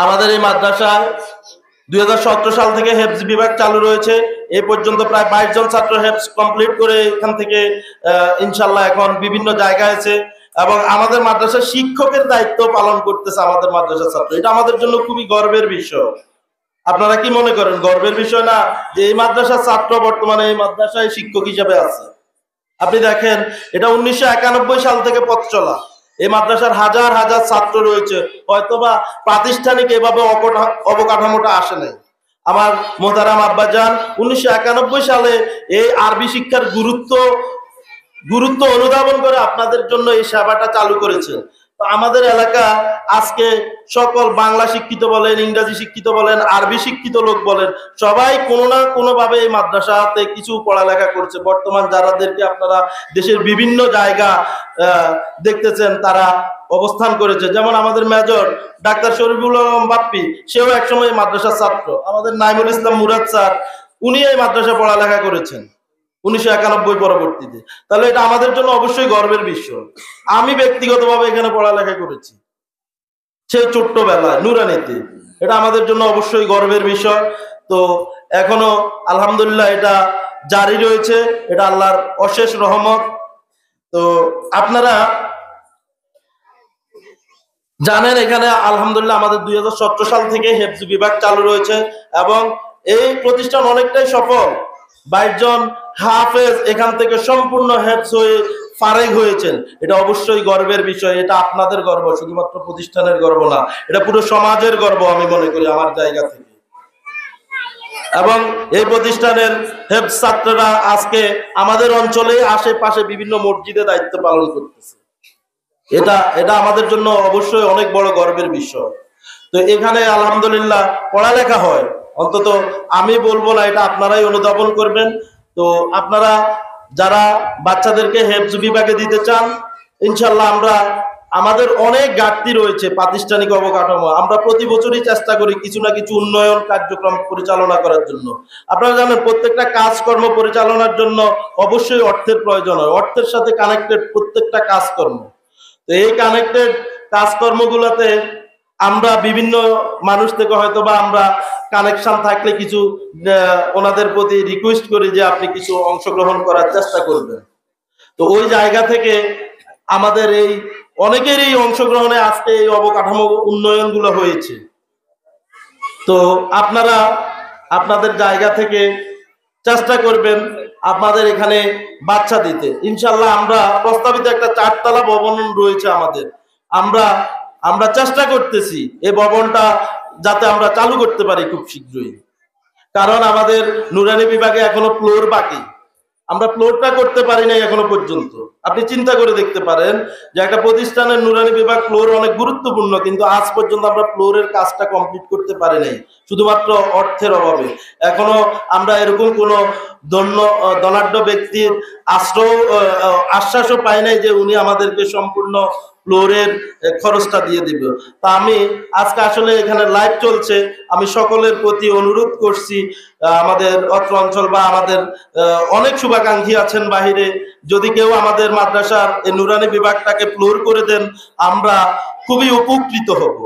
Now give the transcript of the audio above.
আমাদের এই মাদ্রাসায় 2017 সাল থেকে হেফজ বিভাগ চালু রয়েছে। এই পর্যন্ত প্রায় 22 জন ছাত্র হেফজ কমপ্লিট করে এখান থেকে ইনশাল্লাহ এখন বিভিন্ন জায়গায় আছে এবং আমাদের মাদ্রাসার শিক্ষকের দায়িত্ব পালন করতেছে আমাদের মাদ্রাসার ছাত্র। এটা আমাদের জন্য খুবই গর্বের বিষয়। আপনারা কি মনে করেন গর্বের বিষয় না যে এই মাদ্রাসার ছাত্র বর্তমানে এই মাদ্রাসায় শিক্ষক হিসেবে আছে? আপনি দেখেন, এটা 1991 সাল থেকে পথ চলা। এই মাদ্রাসার হাজার হাজার ছাত্র রয়েছে, হয়তোবা প্রাতিষ্ঠানিক এভাবে অবকাঠামোটা আসে নাই। আমার মোহতারাম আব্বাজান 1991 সালে এই আরবি শিক্ষার গুরুত্ব অনুধাবন করে আপনাদের জন্য এই সেবাটা চালু করেছেন। তো আমাদের এলাকা আজকে সকল বাংলা শিক্ষিত বলেন, ইংরেজি শিক্ষিত বলেন, আরবি শিক্ষিত লোক বলেন, সবাই কোনো না কোনো ভাবে এই মাদ্রাসাতে কিছু পড়ালেখা করছে। বর্তমান যারাদেরকে আপনারা দেশের বিভিন্ন জায়গা দেখতেছেন তারা অবস্থান করেছে, যেমন আমাদের মেজর ডাক্তার শরীফুল আলম বাপ্পি, সেও একসময় মাদ্রাসার ছাত্র। আমাদের নাইমুল ইসলাম মুরাদ স্যার, উনি এই মাদ্রাসা পড়ালেখা করেছেন 1991 পরবর্তীতে। তাহলে এটা আমাদের জন্য অবশ্যই গর্বের বিষয়। আমি ব্যক্তিগতভাবে এখানে পড়ালেখা করেছি সেই ছোট্টবেলায় নুরানীতে। এটা আমাদের জন্য অবশ্যই গর্বের বিষয়। তো এখনো আলহামদুলিল্লাহ এটা জারি রয়েছে, এটা আল্লাহর অশেষ রহমত। তো আপনারা জানেন এখানে আলহামদুলিল্লাহ আমাদের 2017 সাল থেকে হেফজ বিভাগ চালু রয়েছে এবং এই প্রতিষ্ঠান অনেকটাই সফল। 22 জন হাফেজ এখান থেকে সম্পূর্ণ হেফজ হয়ে ফারেগ হয়েছেন। এটা অবশ্যই গর্বের বিষয়। এটা আপনাদের গর্ব, শুধুমাত্র প্রতিষ্ঠানের গর্ব না, এটা পুরো সমাজের গর্ব আমি মনে করি আমার জায়গা থেকে। এবং এই প্রতিষ্ঠানের হেফজ ছাত্ররা আজকে আমাদের অঞ্চলে আশেপাশে বিভিন্ন মসজিদে দায়িত্ব পালন করতেছে। এটা আমাদের জন্য অবশ্যই অনেক বড় গর্বের বিষয়। তো এখানে আলহামদুলিল্লাহ পড়ালেখা হয়, অন্তত আমি বলবো না, এটা আপনারাই অনুধাবন করবেন। তো আপনারা যারা বাচ্চাদেরকে হেফজ বিভাগে দিতে চান, ইনশাল্লাহ আমাদের অনেক ঘাটতি রয়েছে প্রাতিষ্ঠানিক অবকাঠামো। আমরা প্রতি বছরই চেষ্টা করি কিছু না কিছু উন্নয়ন কার্যক্রম পরিচালনা করার জন্য। আপনারা জানেন প্রত্যেকটা কাজকর্ম পরিচালনার জন্য অবশ্যই অর্থের প্রয়োজন হয়, অর্থের সাথে কানেক্টেড প্রত্যেকটা কাজকর্ম। তো এই কানেক্টেড কাজকর্মগুলোতে আমরা বিভিন্ন মানুষ থেকে হয়তো বা আমরা কানেকশন থাকলে কিছু ওনাদের প্রতি রিকোয়েস্ট করি যে আপনি কিছু অংশগ্রহণ করার চেষ্টা করবেন। তো ওই জায়গা থেকে আমাদের এই অনেকেরই অংশগ্রহণে আজকে এই অবকাঠামো উন্নয়নগুলো হয়েছে। তো আপনারা আপনাদের জায়গা থেকে চেষ্টা করবেন আপনাদের এখানে বাচ্চা দিতে। ইনশাল্লাহ আমরা প্রস্তাবিত একটা 4 তলা ভবন রয়েছে আমাদের, আমরা চেষ্টা করতেছি এই ভবনটা যাতে আমরা চালু করতে পারি খুব শীঘ্রই। কারণ আমাদের নুরানি বিভাগে এখনো ফ্লোর বাকি, আমরা ফ্লোরটা করতে পারি নাই এখনো পর্যন্ত। আপনি চিন্তা করে দেখতে পারেন যে একটা প্রতিষ্ঠানের নুরানি বিভাগ ফ্লোর অনেক গুরুত্বপূর্ণ, কিন্তু আজ পর্যন্ত আমরা ফ্লোরের কাজটা কমপ্লিট করতে পারি নাই, শুধুমাত্র অর্থের অভাবে। এখনো আমরা এরকম কোনো ধনাঢ্য ব্যক্তির আশ্বাসও পাই নাই যে উনি আমাদেরকে সম্পূর্ণ ফ্লোরের খরচটা দিয়ে দিবে। তা আমি আজকে আসলে এখানে লাইভ চলছে, আমি সকলের প্রতি অনুরোধ করছি, আমাদের অত্র অঞ্চল বা আমাদের অনেক শুভাকাঙ্ক্ষী আছেন বাহিরে, যদি কেউ আমাদের মাদ্রাসার এই নুরানি বিভাগটাকে ফ্লোর করে দেন আমরা খুবই উপকৃত হব।